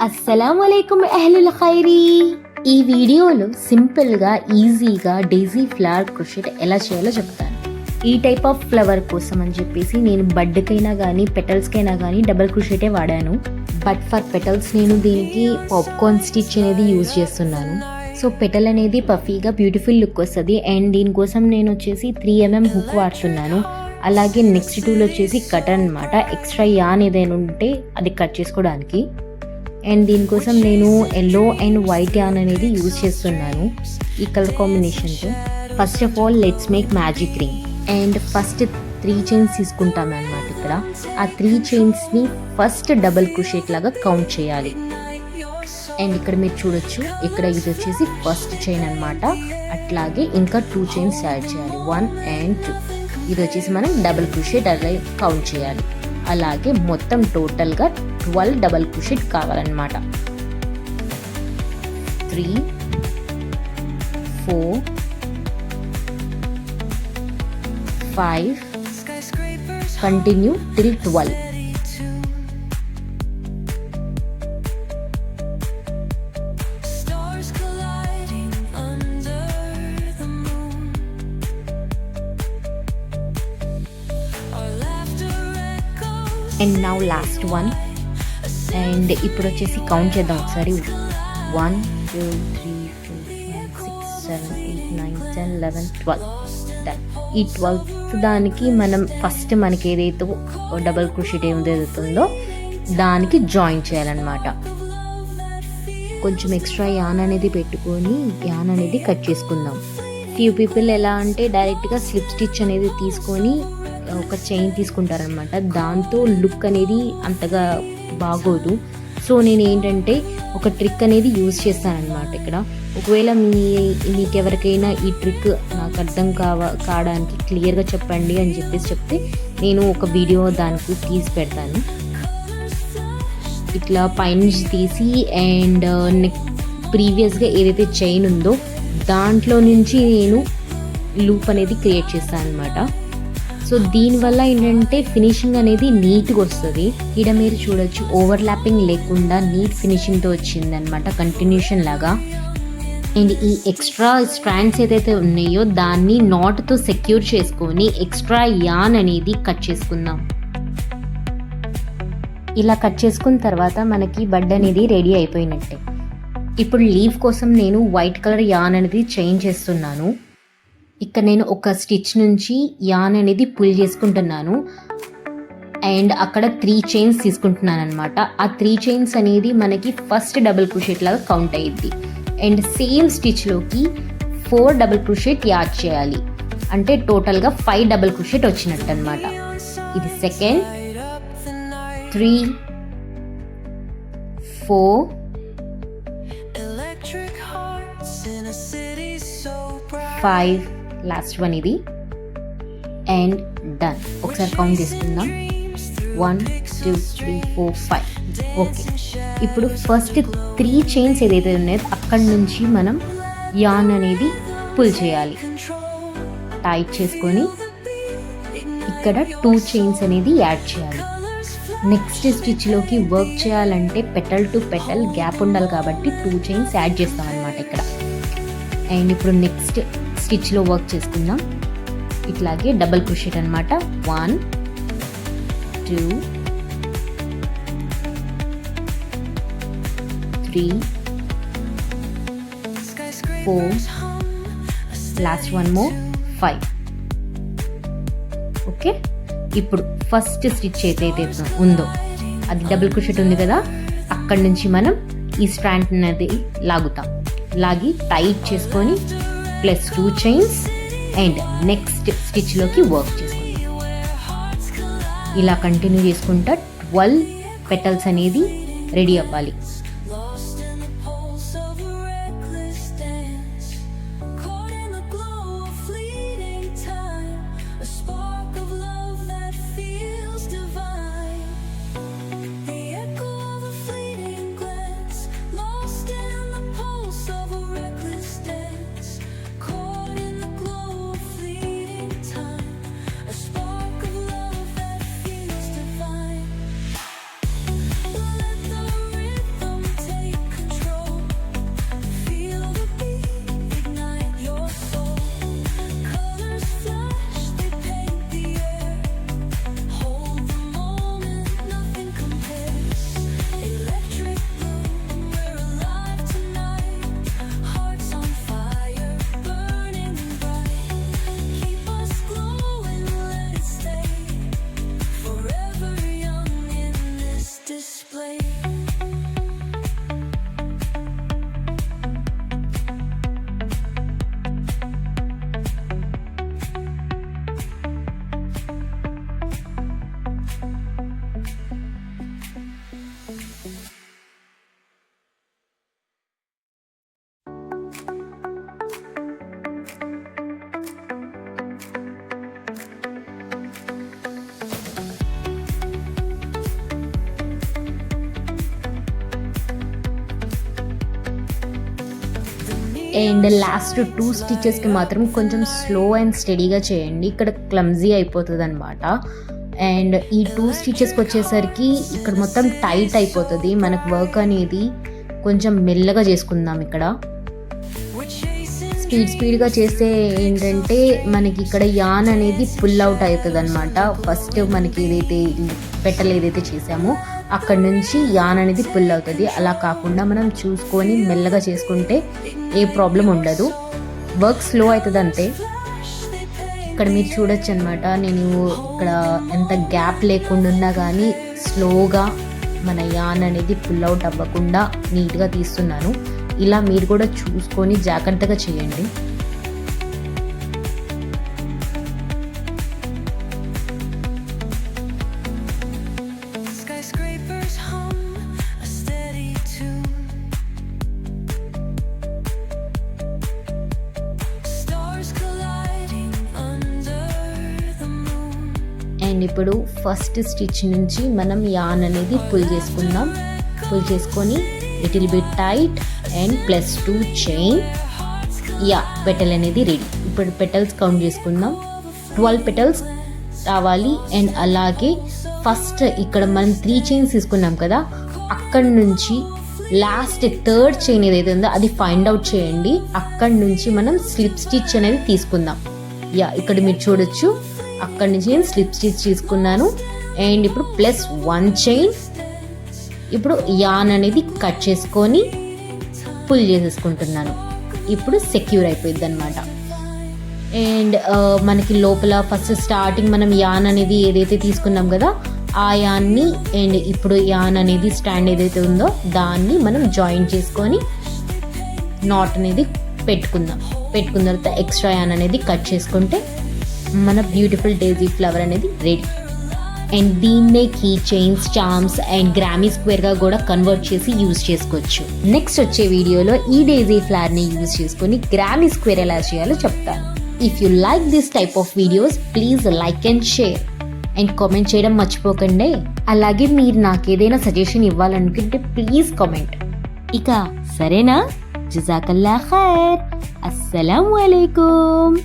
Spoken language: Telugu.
అస్సలాముఅలైకుం అహ్లుల్ ఖైరీ. ఈ వీడియోలో సింపుల్గా ఈజీగా డైజీ ఫ్లవర్ క్రోషెట్ ఎలా చేయాలో చెప్తాను. ఈ టైప్ ఆఫ్ ఫ్లవర్ కోసం అని చెప్పేసి నేను బడ్కైనా కానీ పెటల్స్కైనా కానీ డబల్ క్రోషెటే వాడాను. బట్ ఫర్ పెటల్స్ నేను దీనికి పాప్కార్న్ స్టిచ్ అనేది యూజ్ చేస్తున్నాను. సో పెటల్ అనేది పఫీగా బ్యూటిఫుల్ లుక్ వస్తుంది. అండ్ దీనికోసం నేను వచ్చేసి 3mm హుక్ వాడుతున్నాను. అలాగే నెక్స్ట్ టూల్ వచ్చేసి కటర్ అనమాట. ఎక్స్ట్రా యాన్ ఏదైనా ఉంటే అది కట్ చేసుకోవడానికి. అండ్ దీనికోసం నేను ఎల్లో అండ్ వైట్ యాన్ అనేది యూజ్ చేస్తున్నాను ఈ కలర్ కాంబినేషన్తో. First of all let's make magic ring. And first 3 chains తీసుకుంటాను అనమాట. ఇక్కడ ఆ 3 చైన్స్ని ఫస్ట్ డబల్ క్రోషెట్ లాగా కౌంట్ చేయాలి. అండ్ ఇక్కడ మీరు చూడొచ్చు, ఇక్కడ ఇది వచ్చేసి ఫస్ట్ చైన్ అనమాట. అట్లాగే ఇంకా 2 చైన్స్ యాడ్ చేయాలి, 1 and 2. ఇది వచ్చేసి మనం డబల్ క్రోషెట్ అలా కౌంట్ చేయాలి. అలాగే మొత్తం టోటల్గా 12 డబల్ క్రోషెట్ కావాలన్నమాట. 3 4 5 continue till 12. And now last one. And ఇప్పుడు వచ్చేసి కౌంట్ చేద్దాం ఒకసారి. 1 2 3 4 5 6 7 8 9 10 11 12. డన్. ఈ 12th దానికి మనం ఫస్ట్ మనకి ఏదైతే డబల్ క్రోషెట్ ఏదైతుందో దానికి జాయిన్ చేయాలన్నమాట. కొంచెం ఎక్స్ట్రా యాన్ అనేది పెట్టుకొని యాన్ అనేది కట్ చేసుకుందాం. ఫ్యూ పీపుల్ ఎలా అంటే డైరెక్ట్గా స్లిప్ స్టిచ్ అనేది తీసుకొని ఒక చైన్ తీసుకుంటారనమాట. దాంతో లుక్ అనేది అంతగా బాగోదు. సో నేను ఏంటంటే ఒక ట్రిక్ అనేది యూజ్ చేస్తానన్నమాట ఇక్కడ. ఒకవేళ మీకు ఎవరికైనా ఈ ట్రిక్ నాకు అర్థం కావడానికి క్లియర్గా చెప్పండి అని చెప్పేసి చెప్తే నేను ఒక వీడియో దానికి తీసి పెడతాను. ఇట్లా పైనుంచి తీసి అండ్ ప్రీవియస్గా ఏదైతే చైన్ ఉందో దాంట్లో నుంచి నేను లూప్ అనేది క్రియేట్ చేస్తాను అనమాట. సో దీనివల్ల ఏంటంటే ఫినిషింగ్ అనేది నీట్గా వస్తుంది. ఇక్కడ మీరు చూడొచ్చు ఓవర్లాపింగ్ లేకుండా నీట్ ఫినిషింగ్తో వచ్చిందనమాట, కంటిన్యూషన్ లాగా. అండ్ ఈ ఎక్స్ట్రా స్ట్రాండ్స్ ఏదైతే ఉన్నాయో దాన్ని నాట్తో సెక్యూర్ చేసుకొని ఎక్స్ట్రా యాన్ అనేది కట్ చేసుకుందాం. ఇలా కట్ చేసుకున్న తర్వాత మనకి బడ్ అనేది రెడీ అయిపోయినట్టే. ఇప్పుడు లీవ్ కోసం నేను వైట్ కలర్ యాన్ అనేది చేంజ్ చేస్తున్నాను. ఇక్కడ నేను ఒక స్టిచ్ నుంచి యాన్ అనేది పుల్ చేసుకుంటున్నాను. అండ్ అక్కడ 3 చైన్స్ తీసుకుంటున్నాను అనమాట. ఆ 3 చైన్స్ అనేది మనకి ఫస్ట్ డబుల్ క్రోషెట్ లాగా కౌంట్ అయ్యిద్ది. అండ్ సేమ్ స్టిచ్లోకి 4 డబుల్ క్రోషెట్ యాడ్ చేయాలి. అంటే టోటల్గా 5 డబుల్ క్రోషెట్ వచ్చినట్టు అనమాట. ఇది సెకండ్, 3 4 5 లాస్ట్ వన్ ఇది. And done. ఒకసారి కౌంట్ చేసుకుందాం. 1 2 3 4 5. ఓకే, ఇప్పుడు ఫస్ట్ 3 చైన్స్ ఏదైతే ఉన్నాయో అక్కడి నుంచి మనం యాన్ అనేది పుల్ చేయాలి. టైట్ చేసుకొని ఇక్కడ 2 చైన్స్ అనేది యాడ్ చేయాలి. నెక్స్ట్ స్టిచ్లోకి వర్క్ చేయాలంటే పెటల్ టు పెటల్ గ్యాప్ ఉండాలి కాబట్టి 2 చైన్స్ యాడ్ చేస్తాం అనమాట ఇక్కడ. అండ్ ఇప్పుడు నెక్స్ట్ స్టిచ్లో వర్క్ చేసుకుందాం. ఇట్లాగే డబల్ క్రోషెట్ అనమాట. 1 2 3 4 లాస్ట్ వన్ మోర్ 5. ఓకే, ఇప్పుడు ఫస్ట్ స్టిచ్ ఏదైతే ఉందో అది డబుల్ క్రోషెట్ ఉంది కదా, అక్కడి నుంచి మనం ఈ స్ట్రాండ్ అనేది లాగి టైట్ చేసుకొని ప్లస్ 2 చైన్స్ అండ్ నెక్స్ట్ స్టిచ్లోకి వర్క్ చేసుకుంటాం. ఇలా కంటిన్యూ చేసుకుంటా 12 పెటల్స్ అనేది రెడీ అవ్వాలి. అండ్ లాస్ట్ 2 స్టిచెస్కి మాత్రం కొంచెం స్లో అండ్ స్టడీగా చేయండి, ఇక్కడ క్లమ్జీ అయిపోతుంది అనమాట. అండ్ ఈ 2 స్టిచెస్కి వచ్చేసరికి ఇక్కడ మొత్తం టైట్ అయిపోతుంది, మనకు వర్క్ అనేది కొంచెం మెల్లగా చేసుకుందాం. ఇక్కడ స్పీడ్గా చేస్తే ఏంటంటే మనకి ఇక్కడ యాన్ అనేది పుల్ అవుట్ అవుతుంది అనమాట. ఫస్ట్ మనకి ఏదైతే పెటల్ ఏదైతే చేసామో అక్కడ నుంచి యాన్ అనేది పుల్ అవుతుంది. అలా కాకుండా మనం చూసుకొని మెల్లగా చేసుకుంటే ఏ ప్రాబ్లం ఉండదు, వర్క్ స్లో అవుతుంది అంతే. ఇక్కడ మీరు చూడొచ్చు అనమాట, నేను ఇక్కడ ఎంత గ్యాప్ లేకుండా ఉన్నా కానీ స్లోగా మన యాన్ అనేది పుల్ అవుట్ అవ్వకుండా నీట్గా తీస్తున్నాను. ఇలా మీరు కూడా చూసుకొని జాగ్రత్తగా చేయండి. అండ్ ఇప్పుడు ఫస్ట్ స్టిచ్ నుంచి మనం యాన్ అనేది పుల్ చేసుకుందాం. పుల్ చేసుకొని it will be tight and +2 chain. Petal అనేది రెడీ. ఇప్పుడు పెటల్స్ కౌంట్ చేసుకుందాం. 12 పెటల్స్ రావాలి. అండ్ అలాగే ఫస్ట్ ఇక్కడ మనం 3 చైన్స్ తీసుకున్నాం కదా, అక్కడి నుంచి లాస్ట్ 3rd చైన్ ఏదైతే ఉందో అది ఫైండ్ అవుట్ చేయండి. అక్కడి నుంచి మనం స్లిప్ స్టిచ్ అనేది తీసుకుందాం. ఇక్కడ మీరు చూడొచ్చు, అక్కడి నుంచి నేను స్లిప్ స్టిచ్ తీసుకున్నాను. అండ్ ఇప్పుడు +1 చైన్. ఇప్పుడు యాన్ అనేది కట్ చేసుకొని పుల్ చేసేసుకుంటున్నాను. ఇప్పుడు సెక్యూర్ అయిపోయింది అనమాట. అండ్ మనకి లోపల ఫస్ట్ స్టార్టింగ్ మనం యాన్ అనేది ఏదైతే తీసుకున్నాం కదా ఆ యాన్ని అండ్ ఇప్పుడు యాన్ అనేది స్టాండ్ ఏదైతే ఉందో దాన్ని మనం జాయిన్ చేసుకొని నాట్ అనేది పెట్టుకుందాం. పెట్టుకున్న తర్వాత ఎక్స్ట్రా యాన్ అనేది కట్ చేసుకుంటే మన బ్యూటిఫుల్ డేజీ ఫ్లవర్ అనేది రెడీ. అండ్ దీన్నే కీ చైన్స్, చార్మ్స్ అండ్ గ్రామీ స్క్వేర్గా కూడా కన్వర్ట్ చేసి యూజ్ చేసుకోవచ్చు. నెక్స్ట్ వచ్చే వీడియోలో ఈ డేజీ ఫ్లవర్ని యూజ్ చేసుకొని గ్రామీ స్క్వేర్ ఎలా చేయాలో చెప్తాను. If you like this type of videos please like and share and comment చేయడం మర్చిపోకండి. అలాగే మీరు నాకు ఏదైనా సజెషన్ ఇవ్వాలనుకుంటే ప్లీజ్ కామెంట్. ఇక సరేనా? జజాకల్లా ఖైర్. అస్సలాము అలైకుం.